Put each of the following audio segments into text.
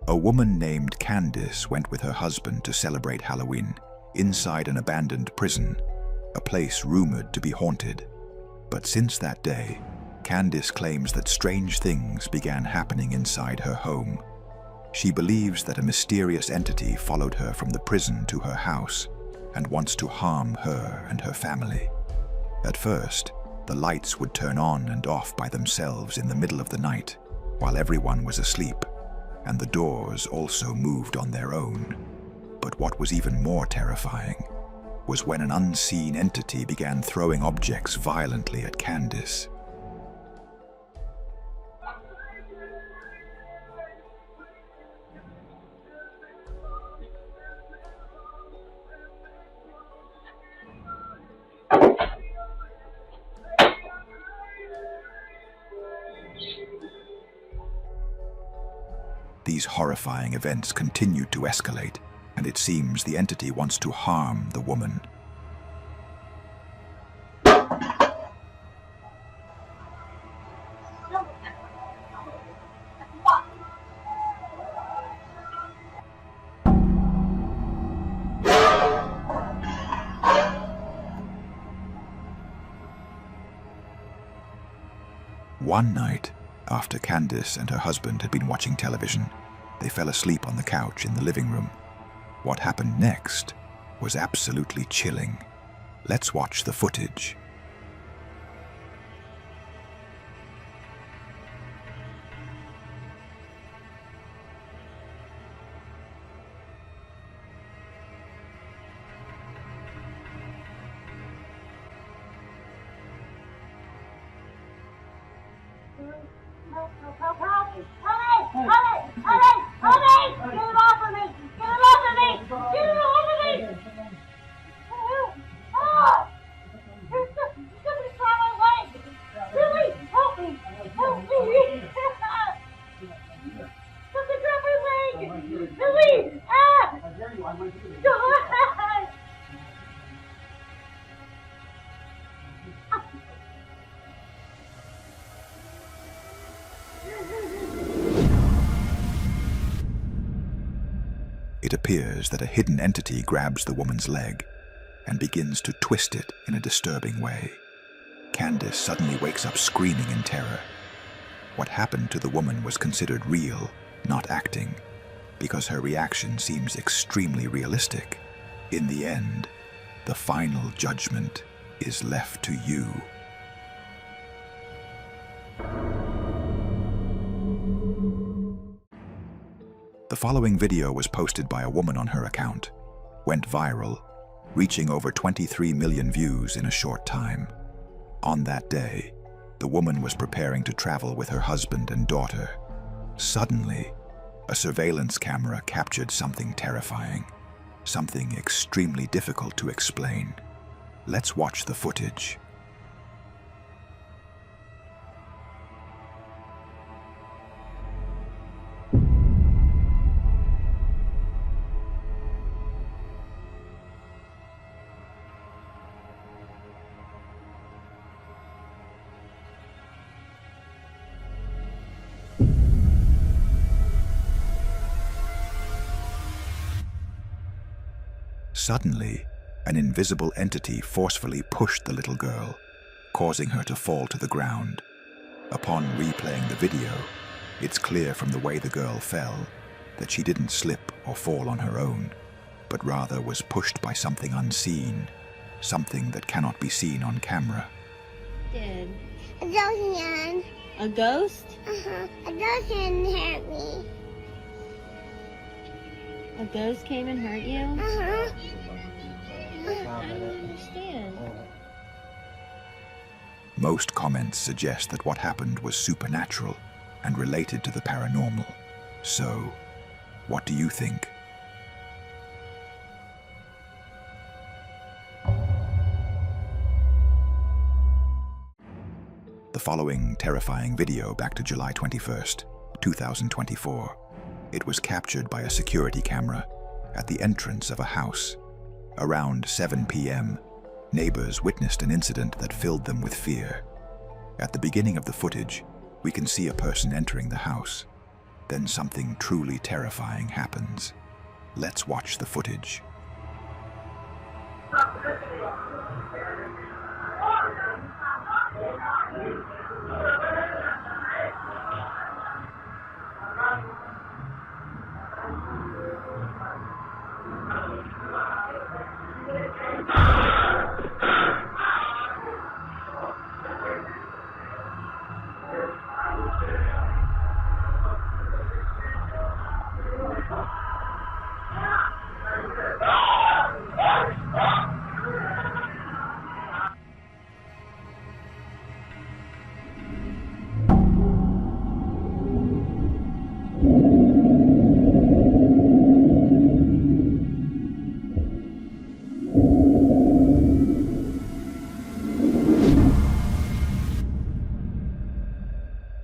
A woman named Candice went with her husband to celebrate Halloween inside an abandoned prison, a place rumored to be haunted. But since that day, Candice claims that strange things began happening inside her home. She believes that a mysterious entity followed her from the prison to her house and wants to harm her and her family. At first, the lights would turn on and off by themselves in the middle of the night while everyone was asleep, and the doors also moved on their own. But what was even more terrifying was when an unseen entity began throwing objects violently at Candice. These horrifying events continued to escalate, and it seems the entity wants to harm the woman. One night, after Candice and her husband had been watching television, they fell asleep on the couch in the living room. What happened next was absolutely chilling. Let's watch the footage. It appears that a hidden entity grabs the woman's leg and begins to twist it in a disturbing way. Candice suddenly wakes up screaming in terror. What happened to the woman was considered real, not acting, because her reaction seems extremely realistic. In the end, the final judgment is left to you. The following video was posted by a woman on her account, went viral, reaching over 23 million views in a short time. On that day, the woman was preparing to travel with her husband and daughter. Suddenly, a surveillance camera captured something terrifying, something extremely difficult to explain. Let's watch the footage. Suddenly, an invisible entity forcefully pushed the little girl, causing her to fall to the ground. Upon replaying the video, it's clear from the way the girl fell that she didn't slip or fall on her own, but rather was pushed by something unseen, something that cannot be seen on camera. Did A ghost hand. a ghost? A ghost hand hurt me. A ghost came and hurt you? I don't understand. Most comments suggest that what happened was supernatural and related to the paranormal. So, what do you think? The following terrifying video back to July 21st, 2024. It was captured by a security camera at the entrance of a house. Around 7 p.m., neighbors witnessed an incident that filled them with fear. At the beginning of the footage, we can see a person entering the house. then something truly terrifying happens. Let's watch the footage.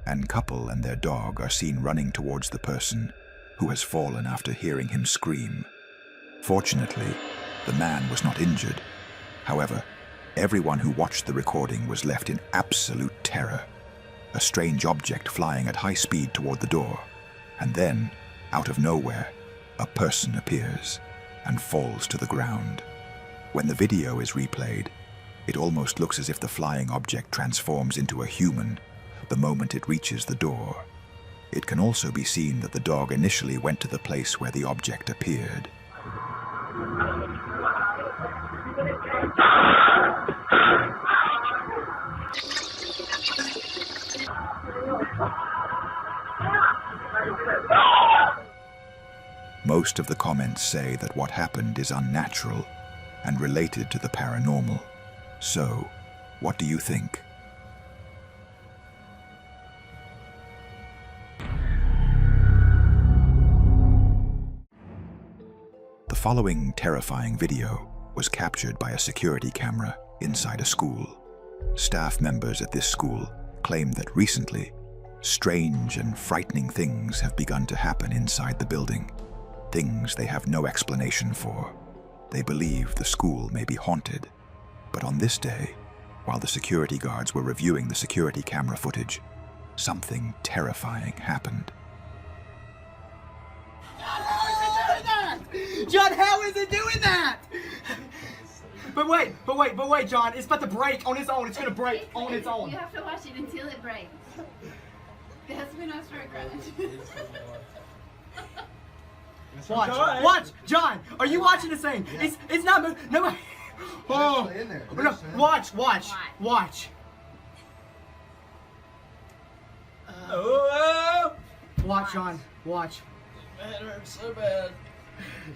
An couple and their dog are seen running towards the person who has fallen after hearing him scream. Fortunately, the man was not injured. However, everyone who watched the recording was left in absolute terror. A strange object flying at high speed toward the door, and then, out of nowhere, a person appears and falls to the ground. When the video is replayed, it almost looks as if the flying object transforms into a human the moment it reaches the door. It can also be seen that the dog initially went to the place where the object appeared. Most of the comments say that what happened is unnatural and related to the paranormal. So, what do you think? The following terrifying video was captured by a security camera inside a school. Staff members at this school claim that recently, strange and frightening things have begun to happen inside the building. Things they have no explanation for. They believe the school may be haunted. But on this day, while the security guards were reviewing the security camera footage, something terrifying happened. John, how is it doing that? But wait, John, it's about to break on its own. It's gonna break on its own. You have to watch it until it breaks. That's when I start crying. Watch, John. Are you watching this thing? Yeah. It's not moving. No. Oh, no. Watch. Watch, John. Watch. Man, it hurts so bad.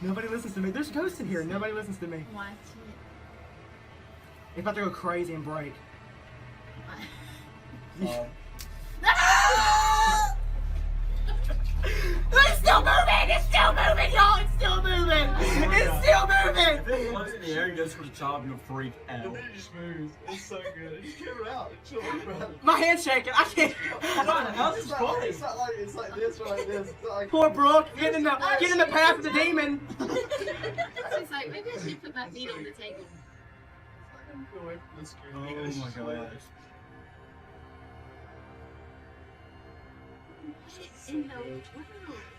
Nobody listens to me. There's ghosts in here. Nobody listens to me. Watch It's about to go crazy and break. It's still moving! It's still moving, y'all! It's still moving! It's still moving! If it floats in the air, you go for the top, you'll freak out. And then it just moves. It's so good. It just came out. It's chilling, bro. My hand's shaking. I can't. How's this funny? It's not like this or like this. It's not like Poor Brooke, get in the path of the demon. She's like, maybe I should put my feet on the table. Go away from this screen. Oh my gosh.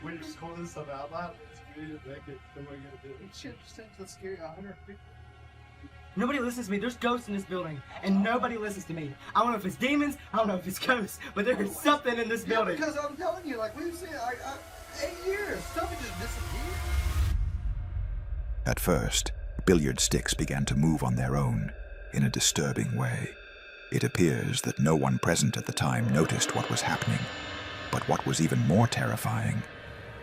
When you're just calling this stuff out loud, it's good. Nobody gonna do it. It should just into the scary 150. Nobody listens to me. There's ghosts in this building, and nobody listens to me. I don't know if it's demons. I don't know if it's ghosts, but there is something in this building. Because I'm telling you, like we've seen it like 8 years. Stuff just disappeared. At first, billiard sticks began to move on their own in a disturbing way. It appears that no one present at the time noticed what was happening. But what was even more terrifying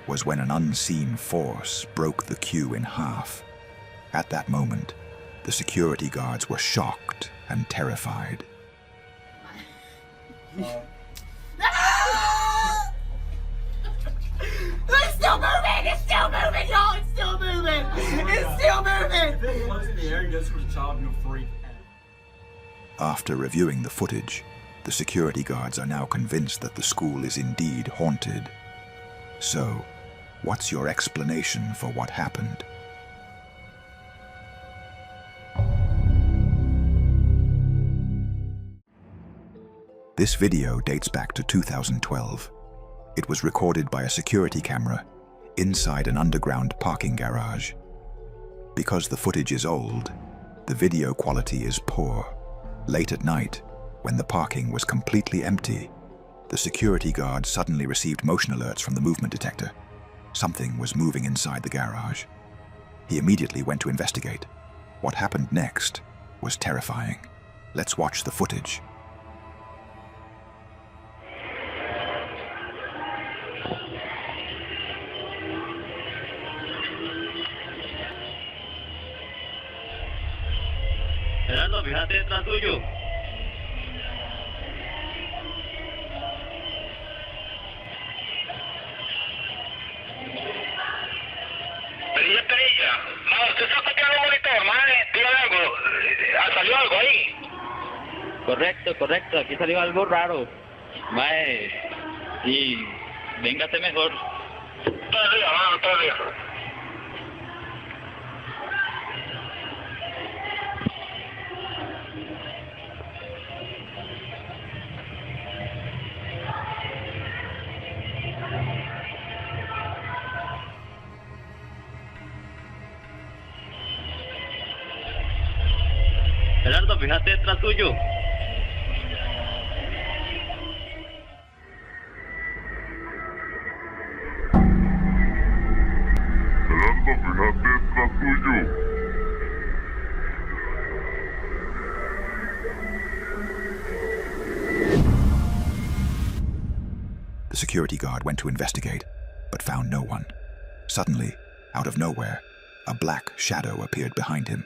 was when an unseen force broke the queue in half. At that moment, the security guards were shocked and terrified. It's still moving! It's still moving, y'all! It's still moving! It's still moving! If it floats in the air, you go for the top, you'll freak out. After reviewing the footage, the security guards are now convinced that the school is indeed haunted. So, what's your explanation for what happened? This video dates back to 2012. It was recorded by a security camera inside an underground parking garage. Because the footage is old, the video quality is poor. Late at night, when the parking was completely empty, the security guard suddenly received motion alerts from the movement detector. Something was moving inside the garage. He immediately went to investigate. What happened next was terrifying. Let's watch the footage. Gerardo, fíjate detrás tuyo. Perilla. Ma, usted está copiando el monitor, mae. Dígame algo. ¿Salió algo ahí? Correcto. Aquí salió algo raro. Mae. Y véngase mejor. Todo el día. Gerardo, fíjate detrás tuyo. The security guard went to investigate, but found no one. Suddenly, out of nowhere, a black shadow appeared behind him.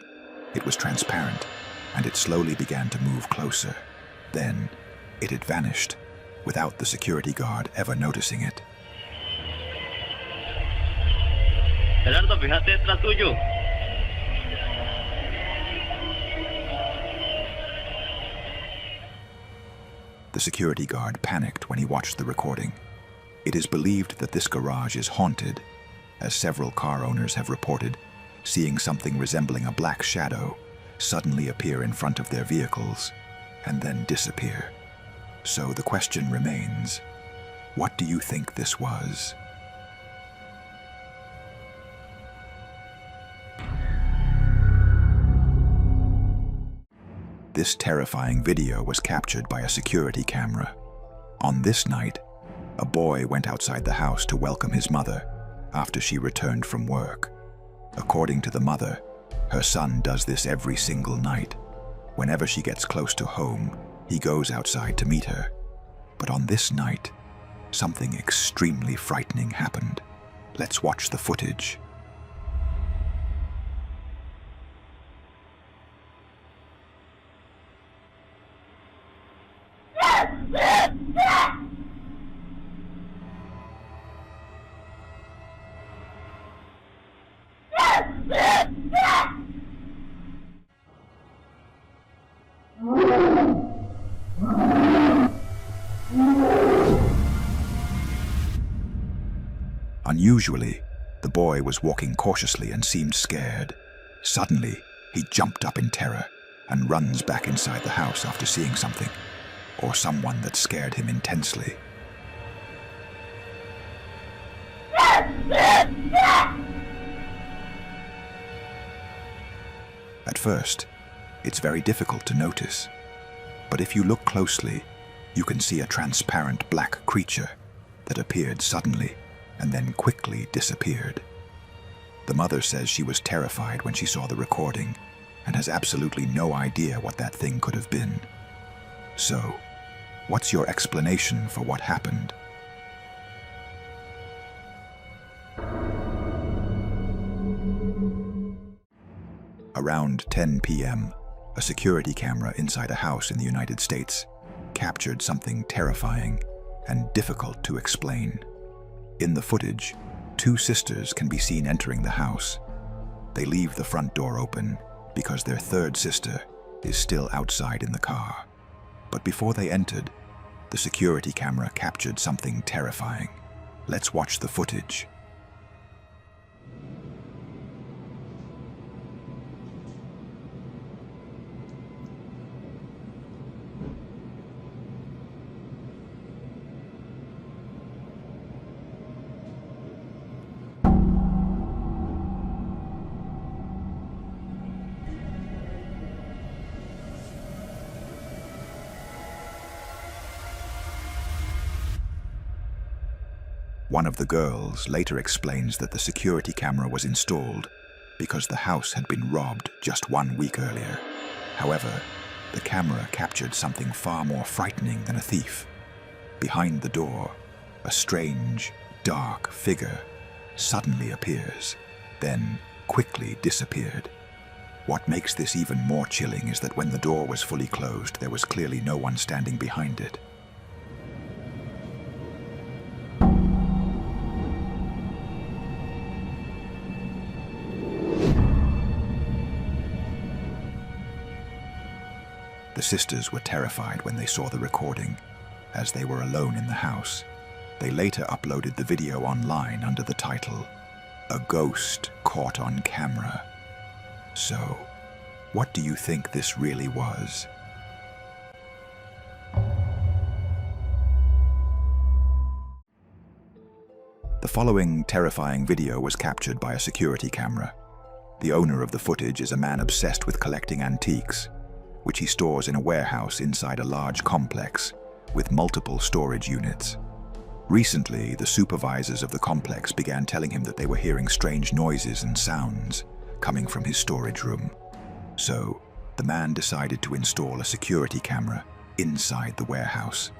It was transparent, and it slowly began to move closer. Then, it had vanished, without the security guard ever noticing it. Gerardo, fíjate detrás tuyo. The security guard panicked when he watched the recording. It is believed that this garage is haunted, as several car owners have reported seeing something resembling a black shadow suddenly appear in front of their vehicles and then disappear. So the question remains, what do you think this was? This terrifying video was captured by a security camera. On this night, a boy went outside the house to welcome his mother after she returned from work. According to the mother, her son does this every single night. Whenever she gets close to home, he goes outside to meet her. But on this night, something extremely frightening happened. Let's watch the footage. Unusually, the boy was walking cautiously and seemed scared. Suddenly, he jumped up in terror and runs back inside the house after seeing something, or someone that scared him intensely. At first, it's very difficult to notice, but if you look closely, you can see a transparent black creature that appeared suddenly and then quickly disappeared. The mother says she was terrified when she saw the recording and has absolutely no idea what that thing could have been. So, what's your explanation for what happened? Around 10 p.m., a security camera inside a house in the United States captured something terrifying and difficult to explain. In the footage, two sisters can be seen entering the house. They leave the front door open because their third sister is still outside in the car. But before they entered, the security camera captured something terrifying. Let's watch the footage. One of the girls later explains that the security camera was installed because the house had been robbed just 1 week earlier. However, the camera captured something far more frightening than a thief. Behind the door, a strange, dark figure suddenly appears, then quickly disappeared. What makes this even more chilling is that when the door was fully closed, there was clearly no one standing behind it. The sisters were terrified when they saw the recording, as they were alone in the house. They later uploaded the video online under the title, "A Ghost Caught on Camera." So, what do you think this really was? The following terrifying video was captured by a security camera. The owner of the footage is a man obsessed with collecting antiques, which he stores in a warehouse inside a large complex with multiple storage units. Recently, the supervisors of the complex began telling him that they were hearing strange noises and sounds coming from his storage room. So, the man decided to install a security camera inside the warehouse.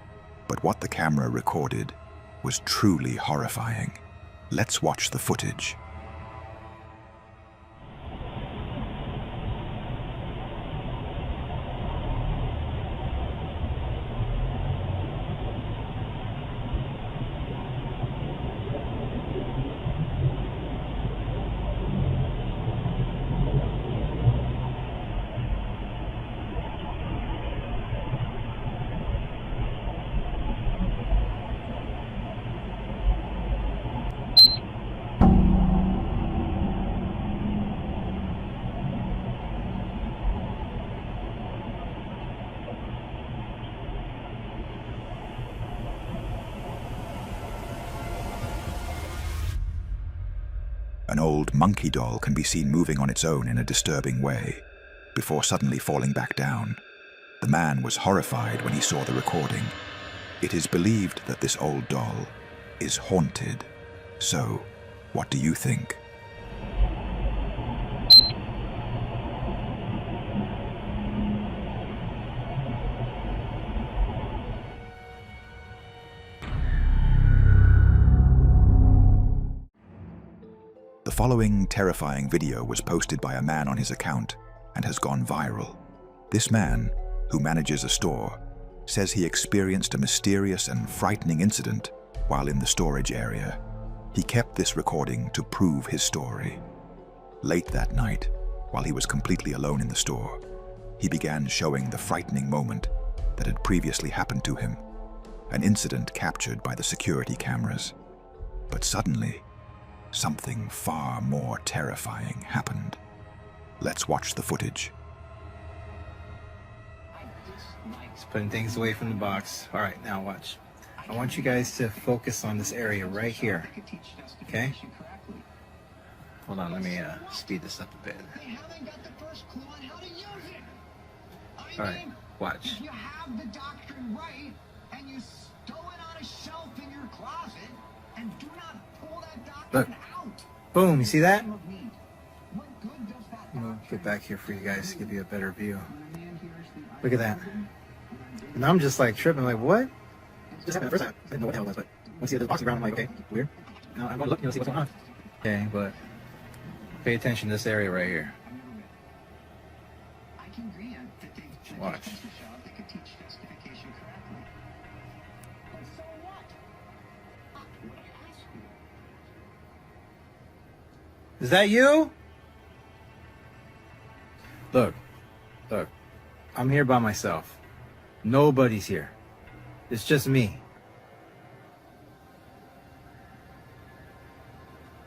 But what the camera recorded was truly horrifying. Let's watch the footage. An old monkey doll can be seen moving on its own in a disturbing way, before suddenly falling back down. The man was horrified when he saw the recording. It is believed that this old doll is haunted. So, what do you think? The following terrifying video was posted by a man on his account and has gone viral. This man, who manages a store, says he experienced a mysterious and frightening incident while in the storage area. He kept this recording to prove his story. Late that night, while he was completely alone in the store, he began showing the frightening moment that had previously happened to him, an incident captured by the security cameras. But suddenly, something far more terrifying happened. Let's watch the footage. Just putting things away from the box. All right, now watch. I want you guys to focus on this area right here. Okay? Hold on, let me speed this up a bit. All right, watch. If you have the doctrine right and you stow it on a shelf in your closet and do not pull that doctrine out. Boom, you see that? What good does that I'm gonna get back here for you guys to give you a better view. Look at that. And I'm just like tripping, like, what? This happened the first time. I didn't know what the hell it was, but once you see the box around, I'm like, okay, weird. Now I'm gonna look, see what's going on. Okay, but pay attention to this area right here. Watch. Is that you? Look, I'm here by myself. Nobody's here. It's just me.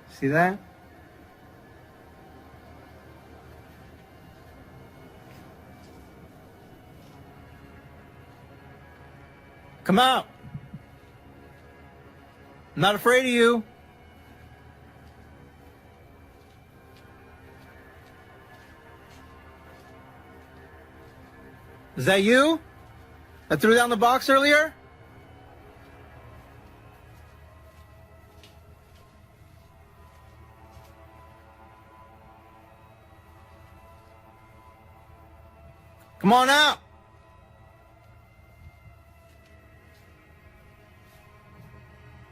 See that? Come out. I'm not afraid of you. Is that you? I threw down the box earlier? Come on out!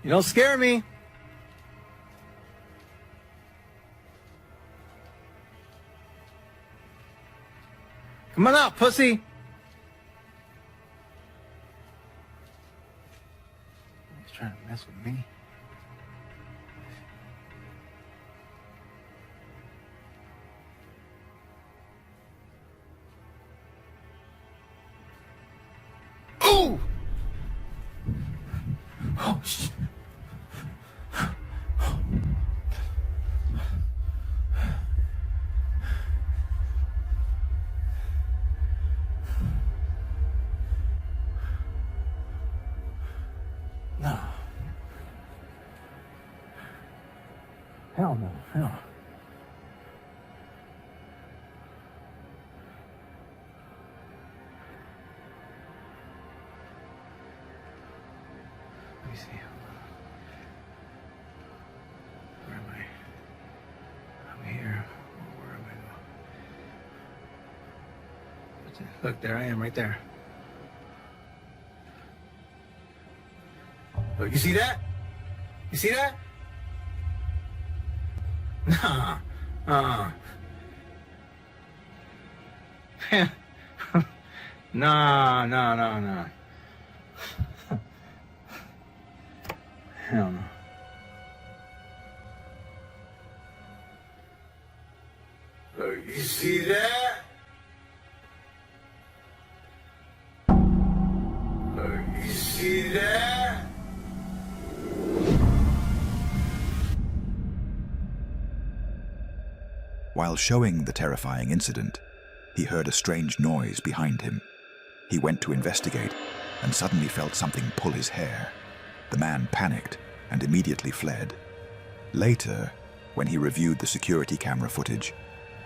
You don't scare me. Come on out, pussy. He's trying to mess with me. Ooh! Oh, shit. No. Hell no. Hell. Let me see. Where am I? I'm here. Where am I going? Look, there I am, right there. Look, you see that? You see that? Nah. Nah. Hell no. Look, you see that? Look, you see that? While showing the terrifying incident, he heard a strange noise behind him. He went to investigate and suddenly felt something pull his hair. The man panicked and immediately fled. Later, when he reviewed the security camera footage,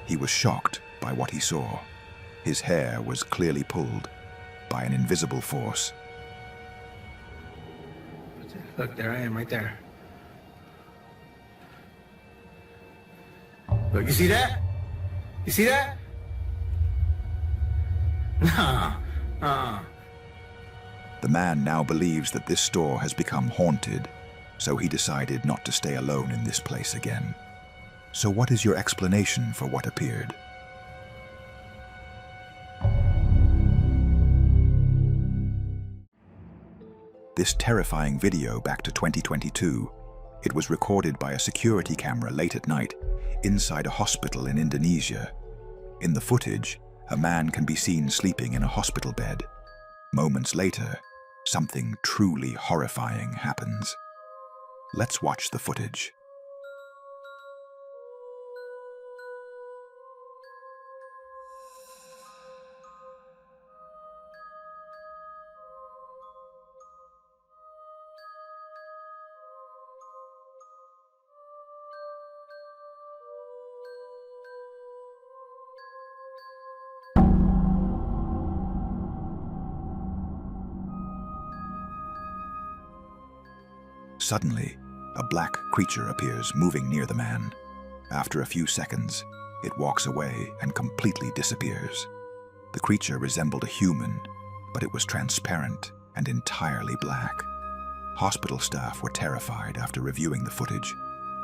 he was shocked by what he saw. His hair was clearly pulled by an invisible force. Look, there I am, right there. Look, you see that? You see that? Nah. The man now believes that this store has become haunted, so he decided not to stay alone in this place again. So what is your explanation for what appeared? This terrifying video back to 2022. It was recorded by a security camera late at night inside a hospital in Indonesia. In the footage, a man can be seen sleeping in a hospital bed. Moments later, something truly horrifying happens. Let's watch the footage. Suddenly, a black creature appears moving near the man. After a few seconds, it walks away and completely disappears. The creature resembled a human, but it was transparent and entirely black. Hospital staff were terrified after reviewing the footage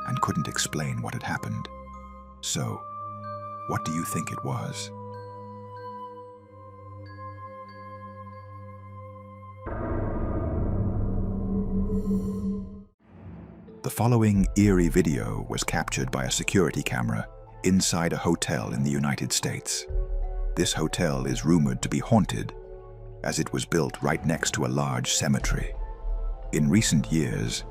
and couldn't explain what had happened. So, what do you think it was? The following eerie video was captured by a security camera inside a hotel in the United States. This hotel is rumored to be haunted, as it was built right next to a large cemetery. In recent years,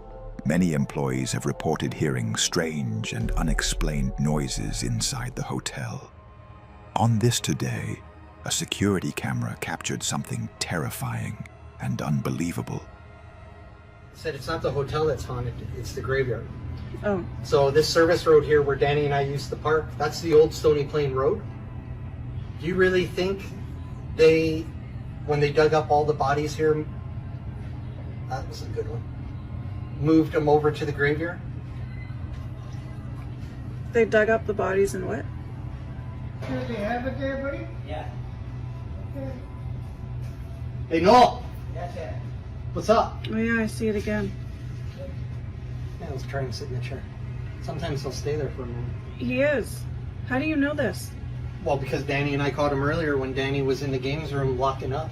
many employees have reported hearing strange and unexplained noises inside the hotel. On this today, a security camera captured something terrifying and unbelievable. Said it's not the hotel that's haunted, it's the graveyard. Oh. So this service road here where Danny and I used to park, that's the old Stony Plain Road. Do you really think when they dug up all the bodies here, that was a good one, moved them over to the graveyard? They dug up the bodies and what? Did they have it there, buddy? Yeah. Hey, Noel! What's up? Oh yeah, I see it again. Yeah, let's try and sit in the chair. Sometimes he'll stay there for a minute. He is. How do you know this? Well, because Danny and I caught him earlier when Danny was in the games room locking up.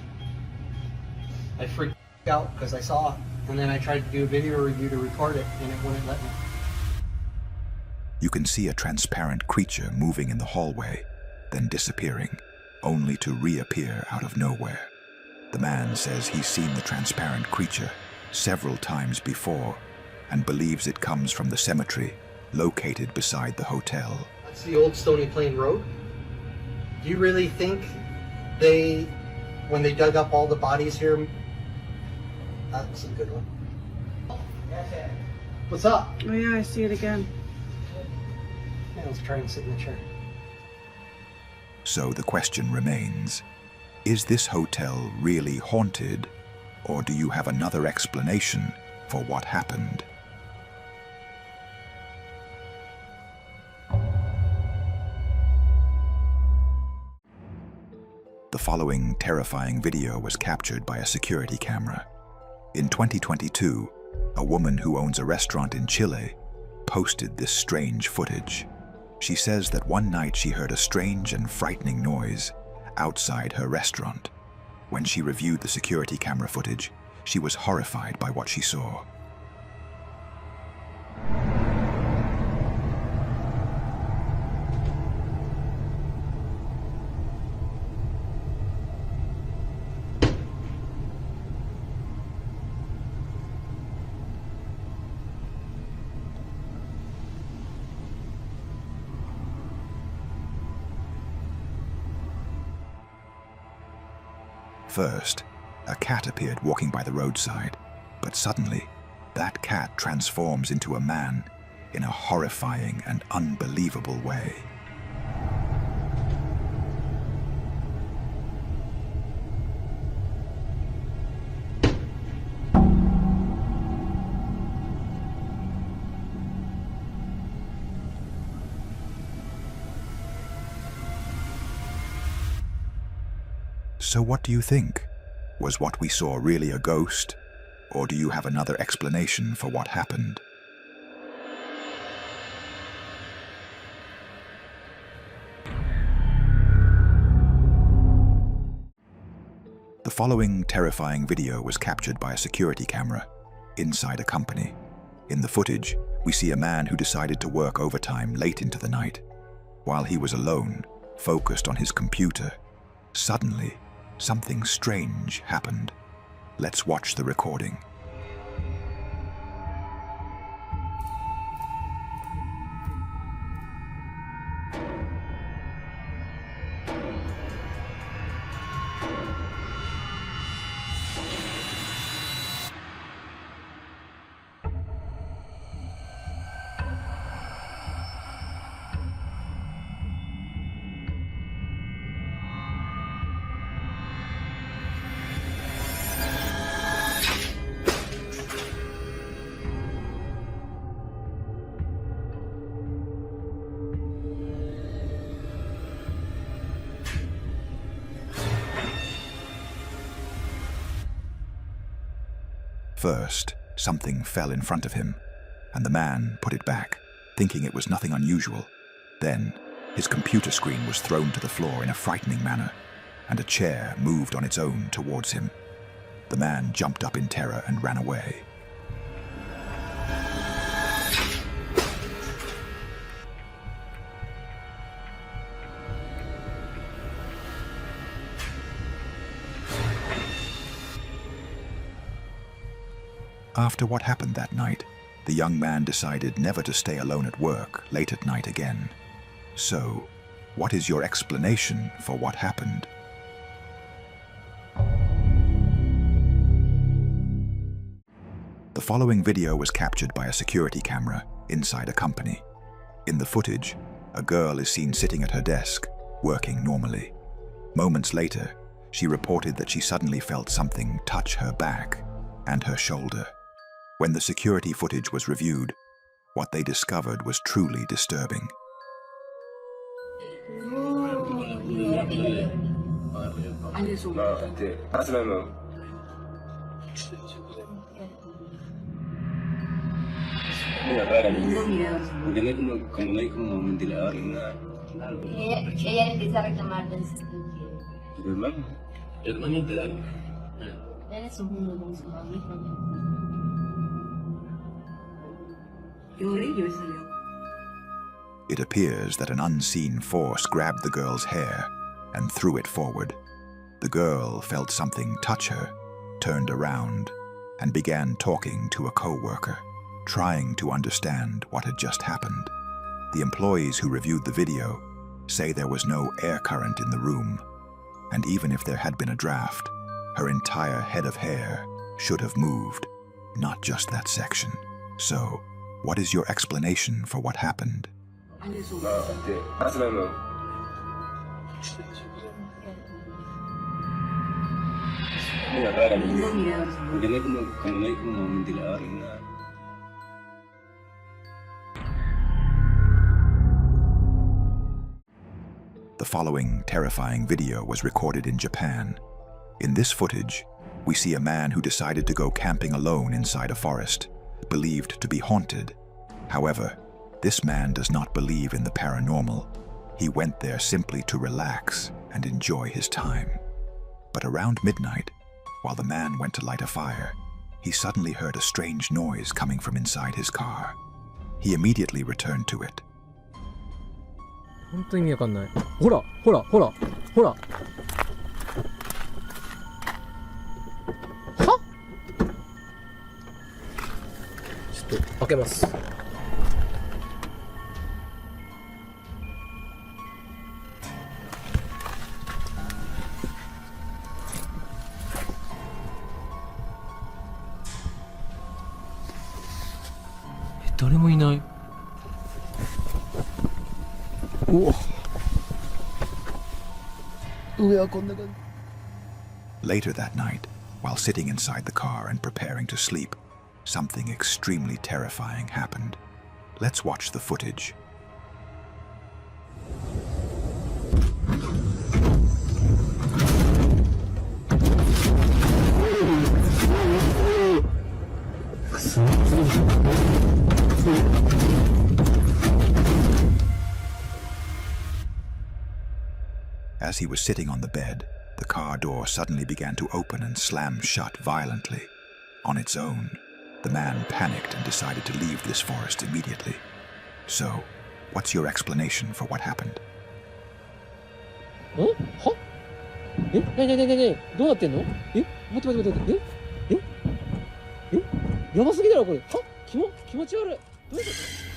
I freaked out because I saw it, and then I tried to do a video review to record it, and it wouldn't let me. You can see a transparent creature moving in the hallway, then disappearing, only to reappear out of nowhere. The man says he's seen the transparent creature several times before and believes it comes from the cemetery located beside the hotel. That's the old Stony Plain Road. Do you really think when they dug up all the bodies here? That's a good one. What's up? Oh yeah, I see it again. Yeah, let's try and sit in the chair. So the question remains, is this hotel really haunted, or do you have another explanation for what happened? The following terrifying video was captured by a security camera. In 2022, a woman who owns a restaurant in Chile posted this strange footage. She says that one night she heard a strange and frightening noise outside her restaurant. When she reviewed the security camera footage, she was horrified by what she saw. First, a cat appeared walking by the roadside, but suddenly, that cat transforms into a man in a horrifying and unbelievable way. So what do you think? Was what we saw really a ghost? Or do you have another explanation for what happened? The following terrifying video was captured by a security camera inside a company. In the footage, we see a man who decided to work overtime late into the night. While he was alone, focused on his computer, suddenly, something strange happened. Let's watch the recording. First, something fell in front of him, and the man put it back, thinking it was nothing unusual. Then, his computer screen was thrown to the floor in a frightening manner, and a chair moved on its own towards him. The man jumped up in terror and ran away. After what happened that night, the young man decided never to stay alone at work late at night again. So, what is your explanation for what happened? The following video was captured by a security camera inside a company. In the footage, a girl is seen sitting at her desk, working normally. Moments later, she reported that she suddenly felt something touch her back and her shoulder. When the security footage was reviewed, what they discovered was truly disturbing. Ella empieza a reclamar del Él es un mundo con su mamita. It appears that an unseen force grabbed the girl's hair and threw it forward. The girl felt something touch her, turned around, and began talking to a co-worker, trying to understand what had just happened. The employees who reviewed the video say there was no air current in the room, and even if there had been a draft, her entire head of hair should have moved, not just that section. So, what is your explanation for what happened? The following terrifying video was recorded in Japan. In this footage, we see a man who decided to go camping alone inside a forest, believed to be haunted. However, this man does not believe in the paranormal. He went there simply to relax and enjoy his time. But around midnight, while the man went to light a fire, he suddenly heard a strange noise coming from inside his car. He immediately returned to it. 本当に意味わかんない。ほらほらほらほら。は？ちょっと開けます。誰もいない。Later that night, while sitting inside the car and preparing to sleep, something extremely terrifying happened. Let's watch the footage. As he was sitting on the bed, the car door suddenly began to open and slam shut violently. On its own, the man panicked and decided to leave this forest immediately. So, what's your explanation for what happened? は？え？なになになにどうなってんの？え？待って。え？やばすぎだろこれ。は？気持ち悪い。どういうこと？